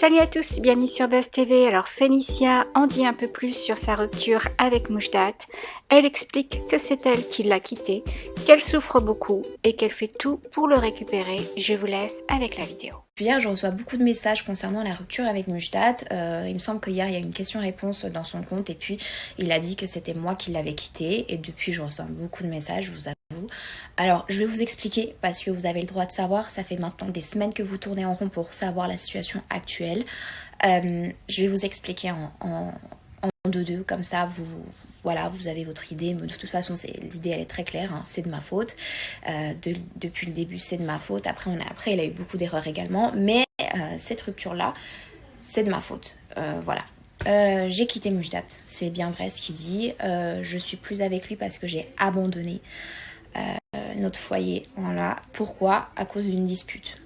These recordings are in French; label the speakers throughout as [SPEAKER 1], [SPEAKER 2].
[SPEAKER 1] Salut à tous, bienvenue sur Buzz TV. Alors Félicia en dit un peu plus sur sa rupture avec Moujdat. Elle explique que c'est elle qui l'a quitté, qu'elle souffre beaucoup et qu'elle fait tout pour le récupérer. Je vous laisse avec la vidéo.
[SPEAKER 2] Hier, je reçois beaucoup de messages concernant la rupture avec Moujdat. Il me semble qu'hier, il y a eu une question-réponse dans son compte et puis il a dit que c'était moi qui l'avais quitté. Et depuis, je reçois beaucoup de messages, je vous avoue. Alors, je vais vous expliquer parce que vous avez le droit de savoir. Ça fait maintenant des semaines que vous tournez en rond pour savoir la situation actuelle. Je vais vous expliquer en deux, comme ça, voilà, vous avez votre idée. Mais de toute façon, l'idée, elle est très claire, hein, c'est de ma faute. Depuis le début, c'est de ma faute. Après, il a eu beaucoup d'erreurs également. Mais cette rupture-là, c'est de ma faute. Voilà. J'ai quitté Moujdat, c'est bien vrai ce qu'il dit. Je suis plus avec lui parce que j'ai abandonné notre foyer. Voilà. Pourquoi? À cause d'une dispute.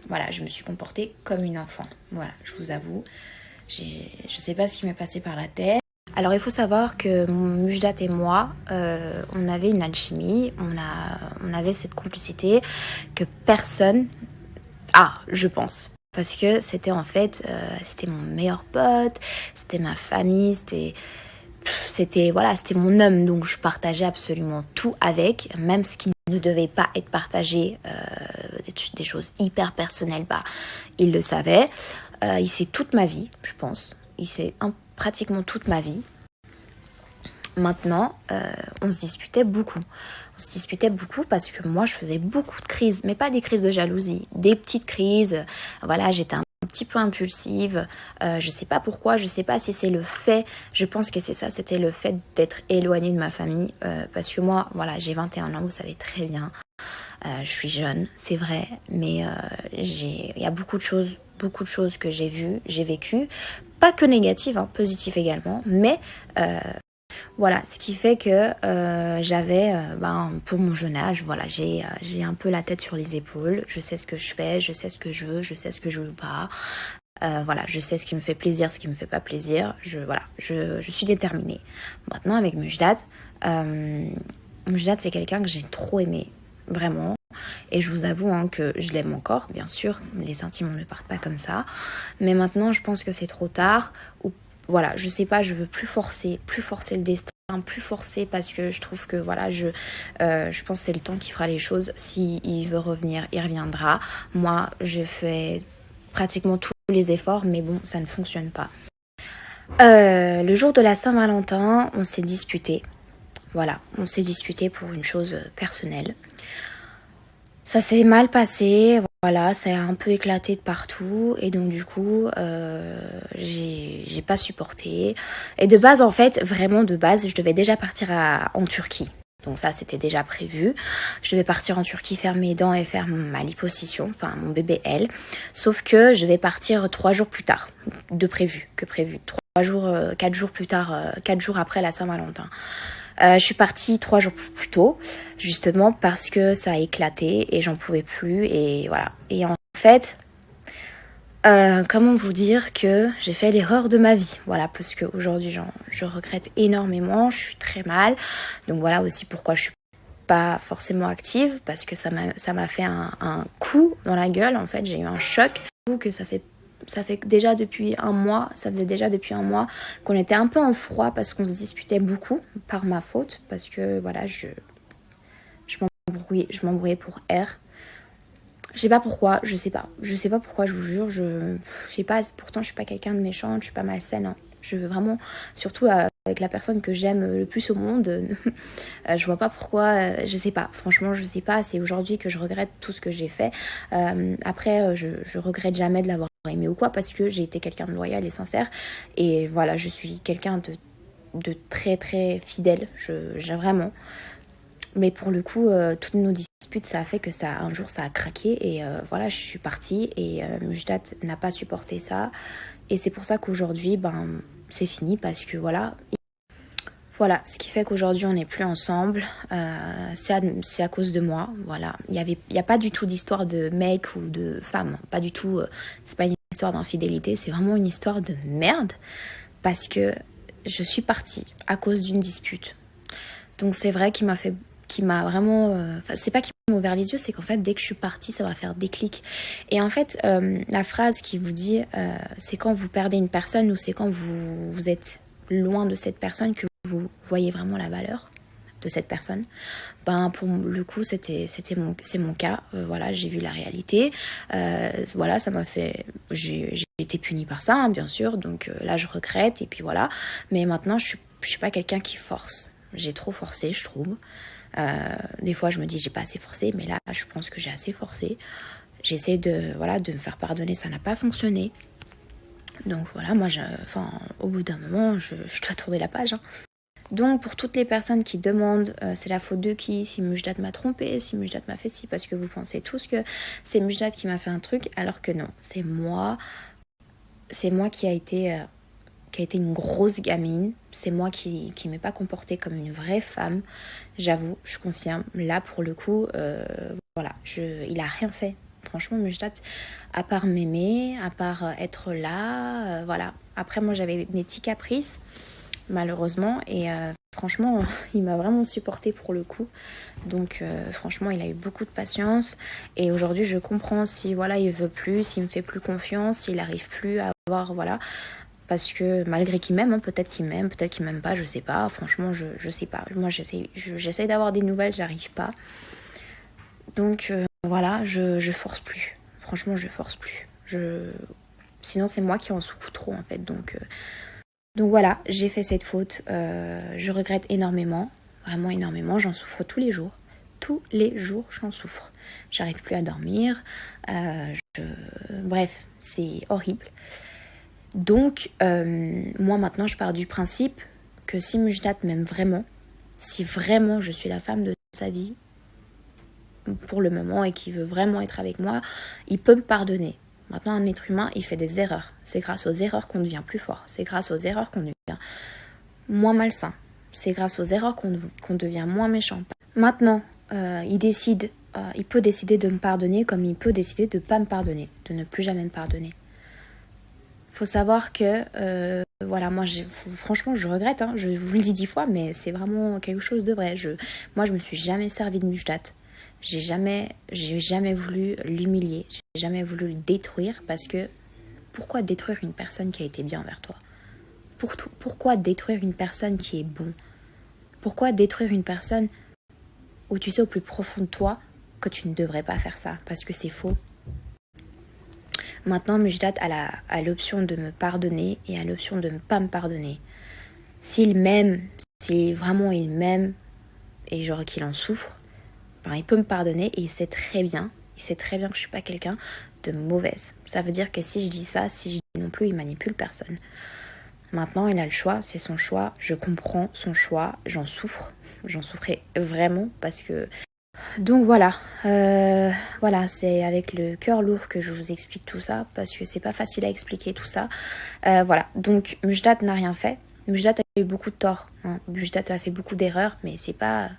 [SPEAKER 2] Voilà, je me suis comportée comme une enfant. Voilà, je vous avoue. Je sais pas ce qui m'est passé par la tête. Alors il faut savoir que Moujdat et moi, on avait une alchimie, on avait cette complicité que personne a, je pense. Parce que c'était en fait, c'était mon meilleur pote, c'était ma famille, c'était mon homme. Donc je partageais absolument tout avec, même ce qui ne devait pas être partagé, des choses hyper personnelles, il le savait. Il sait toute ma vie, je pense. Il sait pratiquement toute ma vie. Maintenant, on se disputait beaucoup. On se disputait beaucoup parce que moi, je faisais beaucoup de crises, mais pas des crises de jalousie, des petites crises. Voilà, j'étais un petit peu impulsive. Je sais pas pourquoi, je sais pas si c'est le fait, je pense que c'est ça, c'était le fait d'être éloignée de ma famille. Parce que moi, voilà, j'ai 21 ans, vous savez très bien. Je suis jeune, c'est vrai, mais il y a beaucoup de choses que j'ai vues, j'ai vécues. Pas que négatives, hein, positives également, mais... voilà, ce qui fait que j'avais, pour mon jeune âge, voilà, j'ai un peu la tête sur les épaules. Je sais ce que je fais, je sais ce que je veux, je sais ce que je veux pas. Voilà, je sais ce qui me fait plaisir, ce qui me fait pas plaisir. Je suis déterminée. Maintenant, avec Moujdat, c'est quelqu'un que j'ai trop aimé, vraiment. Et je vous avoue que je l'aime encore, bien sûr. Les sentiments ne partent pas comme ça. Mais maintenant, je pense que c'est trop tard. Voilà, je sais pas, je veux plus forcer le destin, plus forcer parce que je trouve que voilà, je pense que c'est le temps qui fera les choses. S'il veut revenir, il reviendra. Moi, j'ai fait pratiquement tous les efforts, mais bon, ça ne fonctionne pas. Le jour de la Saint-Valentin, on s'est disputé. Voilà, on s'est disputé pour une chose personnelle. Ça s'est mal passé, voilà, ça a un peu éclaté de partout et donc du coup, j'ai pas supporté. Et de base, en fait, vraiment de base, je devais déjà partir en Turquie. Donc ça, c'était déjà prévu. Je devais partir en Turquie faire mes dents et faire ma liposuction, enfin mon BBL. Sauf que je vais partir 3 jours plus tard que prévu. 4 jours plus tard, 4 jours après la Saint-Valentin. Je suis partie 3 jours plus tôt, justement parce que ça a éclaté et j'en pouvais plus. Et voilà. Et en fait, comment vous dire que j'ai fait l'erreur de ma vie. Voilà, parce qu'aujourd'hui, je regrette énormément, je suis très mal. Donc voilà aussi pourquoi je suis pas forcément active, parce que ça m'a fait un coup dans la gueule. En fait, j'ai eu un choc. Que ça faisait déjà depuis un mois qu'on était un peu en froid parce qu'on se disputait beaucoup par ma faute, parce que voilà, je m'embrouillais pour R. Je sais pas pourquoi, je sais pas pourquoi, je vous jure, je sais pas, pourtant je suis pas quelqu'un de méchante, je suis pas malsaine, hein. Je veux vraiment, surtout avec la personne que j'aime le plus au monde, je vois pas pourquoi, je sais pas, franchement je sais pas, c'est aujourd'hui que je regrette tout ce que j'ai fait. Après, je regrette jamais de l'avoir aimé ou quoi, parce que j'ai été quelqu'un de loyal et sincère, et voilà, je suis quelqu'un de très très fidèle, j'ai vraiment. Mais pour le coup, toutes nos disputes, ça a fait que un jour ça a craqué, et voilà, je suis partie, et Moujdat n'a pas supporté ça, et c'est pour ça qu'aujourd'hui, c'est fini, parce que voilà, ce qui fait qu'aujourd'hui on n'est plus ensemble, c'est à cause de moi, voilà. Il y a pas du tout d'histoire de mec ou de femme, pas du tout, c'est pas une histoire d'infidélité, c'est vraiment une histoire de merde, parce que je suis partie à cause d'une dispute. Donc c'est vrai qu'il qui m'a vraiment... c'est pas qui m'a ouvert les yeux, c'est qu'en fait, dès que je suis partie, ça va faire déclic. Et en fait, la phrase qui vous dit, c'est quand vous perdez une personne ou c'est quand vous êtes loin de cette personne que vous voyez vraiment la valeur de cette personne. Ben, pour le coup, c'est mon cas. Voilà, j'ai vu la réalité. Voilà, ça m'a fait... J'ai été punie par ça, hein, bien sûr. Donc là, je regrette et puis voilà. Mais maintenant, je suis pas quelqu'un qui force. J'ai trop forcé, je trouve. Des fois, je me dis, j'ai pas assez forcé. Mais là, je pense que j'ai assez forcé. J'essaie de me faire pardonner. Ça n'a pas fonctionné. Donc voilà, moi, au bout d'un moment, je dois tourner la page, hein. Donc pour toutes les personnes qui demandent c'est la faute de qui, si Mujdat m'a trompé, si Mujdat m'a fait ci, parce que vous pensez tous que c'est Mujdat qui m'a fait un truc, alors que non, c'est moi qui a été une grosse gamine, c'est moi qui m'ai pas comportée comme une vraie femme, j'avoue, je confirme, là pour le coup, voilà, il a rien fait. Franchement, Mujdat, à part m'aimer, à part être là, voilà. Après, moi, j'avais mes petits caprices, malheureusement, et franchement il m'a vraiment supporté pour le coup, donc franchement il a eu beaucoup de patience et aujourd'hui je comprends si voilà il veut plus, s'il me fait plus confiance, s'il arrive plus à avoir voilà, parce que malgré qu'il m'aime, hein, peut-être qu'il m'aime pas, je sais pas, franchement je sais pas, moi j'essaie d'avoir des nouvelles, j'arrive pas, donc voilà, je force plus, franchement je force plus, sinon c'est moi qui en souffre trop en fait, donc voilà, j'ai fait cette faute, je regrette énormément, vraiment énormément, j'en souffre tous les jours. Tous les jours, j'en souffre. J'arrive plus à dormir, bref, c'est horrible. Donc, moi maintenant, je pars du principe que si Mujdat m'aime vraiment, si vraiment je suis la femme de sa vie, pour le moment, et qu'il veut vraiment être avec moi, il peut me pardonner. Maintenant, un être humain, il fait des erreurs. C'est grâce aux erreurs qu'on devient plus fort. C'est grâce aux erreurs qu'on devient moins malsain. C'est grâce aux erreurs qu'on devient moins méchant. Maintenant, il peut décider de me pardonner comme il peut décider de ne pas me pardonner, de ne plus jamais me pardonner. Il faut savoir que, voilà, moi, franchement, je regrette. Hein, je vous le dis 10 fois, mais c'est vraiment quelque chose de vrai. Moi, je me suis jamais servi de Mujdat. J'ai jamais voulu l'humilier, j'ai jamais voulu le détruire parce que pourquoi détruire une personne qui a été bien envers toi ? Pourquoi détruire une personne qui est bon ? Pourquoi détruire une personne où tu sais au plus profond de toi que tu ne devrais pas faire ça parce que c'est faux ? Maintenant, Mujdat a l'option de me pardonner et a l'option de ne pas me pardonner. S'il m'aime, si vraiment il m'aime et genre qu'il en souffre, il peut me pardonner et il sait très bien que je ne suis pas quelqu'un de mauvaise. Ça veut dire que si je dis ça, si je dis non plus, il manipule personne. Maintenant, il a le choix, c'est son choix, je comprends son choix, j'en souffrais vraiment parce que... Donc voilà, c'est avec le cœur lourd que je vous explique tout ça parce que c'est pas facile à expliquer tout ça. Voilà, donc Mujdat n'a rien fait, Mujdat a eu beaucoup de tort, hein. Mujdat a fait beaucoup d'erreurs, mais c'est pas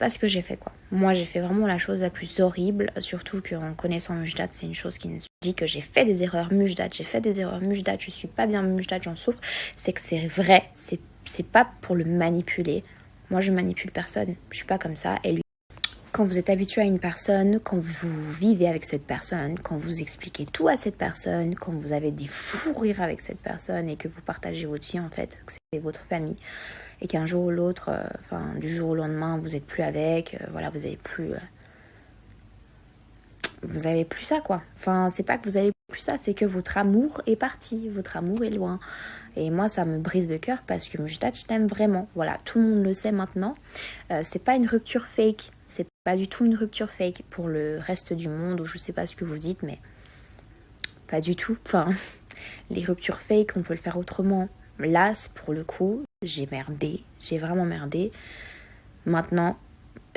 [SPEAKER 2] ce que j'ai fait, quoi. Moi, j'ai fait vraiment la chose la plus horrible, surtout qu'en connaissant Mujdat, c'est une chose qui me dit que j'ai fait des erreurs, Mujdat, je suis pas bien, Mujdat, j'en souffre. C'est que c'est vrai, c'est pas pour le manipuler. Moi, je manipule personne, je suis pas comme ça, et lui. Quand vous êtes habitué à une personne, quand vous vivez avec cette personne, quand vous expliquez tout à cette personne, quand vous avez des fous rires avec cette personne et que vous partagez votre vie, en fait, que c'est votre famille, et qu'un jour ou l'autre, du jour au lendemain, vous n'êtes plus avec, voilà, vous avez plus ça, quoi. Enfin, c'est pas que vous avez plus ça, c'est que votre amour est parti, votre amour est loin. Et moi, ça me brise le cœur parce que Mujdat, je t'aime vraiment. Voilà, tout le monde le sait maintenant. C'est pas une rupture fake, c'est pas du tout une rupture fake pour le reste du monde, ou je sais pas ce que vous dites, mais pas du tout. Enfin, les ruptures fake, on peut le faire autrement. Là, pour le coup, j'ai vraiment merdé. Maintenant,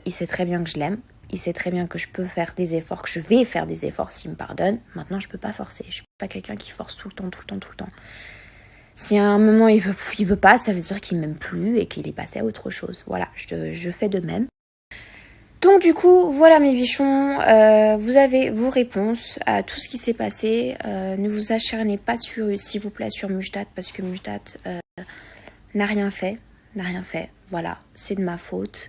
[SPEAKER 2] il sait très bien que je l'aime. Il sait très bien que je peux faire des efforts, que je vais faire des efforts s'il me pardonne. Maintenant, je peux pas forcer. Je suis pas quelqu'un qui force tout le temps. Si à un moment il veut pas, ça veut dire qu'il m'aime plus et qu'il est passé à autre chose. Voilà, je fais de même. Donc du coup, voilà mes bichons, vous avez vos réponses à tout ce qui s'est passé. Ne vous acharnez pas s'il vous plaît sur Mujdat parce que Mujdat n'a rien fait. n'a rien fait. Voilà, c'est de ma faute.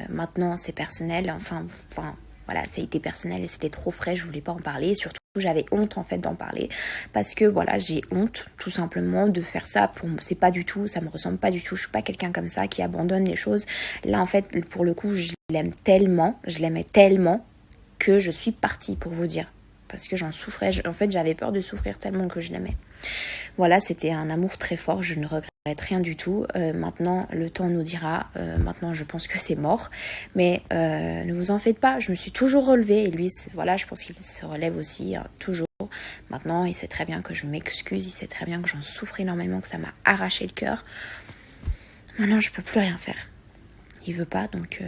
[SPEAKER 2] Maintenant, c'est personnel. Enfin, voilà, ça a été personnel et c'était trop frais, je voulais pas en parler. Surtout, j'avais honte en fait d'en parler parce que voilà, j'ai honte tout simplement de faire ça. C'est pas du tout, ça me ressemble pas du tout. Je suis pas quelqu'un comme ça qui abandonne les choses. Là, en fait, pour le coup, je l'aimais tellement que je suis partie, pour vous dire. Parce que j'en souffrais. En fait, j'avais peur de souffrir tellement que je l'aimais. Voilà, c'était un amour très fort. Je ne regrette rien du tout. Maintenant, le temps nous dira. Maintenant, je pense que c'est mort. Mais ne vous en faites pas. Je me suis toujours relevée. Et lui, voilà, je pense qu'il se relève aussi, toujours. Maintenant, il sait très bien que je m'excuse. Il sait très bien que j'en souffre énormément, que ça m'a arraché le cœur. Maintenant, je peux plus rien faire. Il veut pas, donc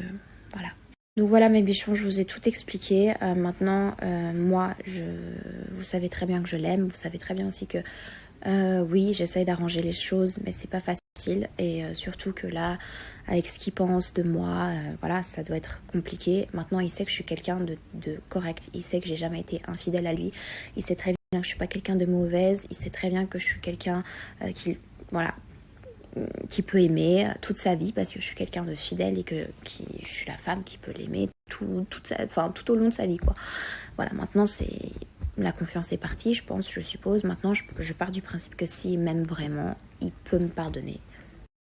[SPEAKER 2] voilà. Donc voilà mes bichons, je vous ai tout expliqué. Maintenant, moi, vous savez très bien que je l'aime. Vous savez très bien aussi que oui, j'essaye d'arranger les choses, mais c'est pas facile. Et surtout que là, avec ce qu'il pense de moi, voilà, ça doit être compliqué. Maintenant, il sait que je suis quelqu'un de correct. Il sait que j'ai jamais été infidèle à lui. Il sait très bien que je suis pas quelqu'un de mauvaise. Il sait très bien que je suis quelqu'un qui peut aimer toute sa vie parce que je suis quelqu'un de fidèle et que je suis la femme qui peut l'aimer tout au long de sa vie, quoi. Voilà, maintenant la confiance est partie, je pense, je suppose. Maintenant je pars du principe que s'il m'aime vraiment, il peut me pardonner.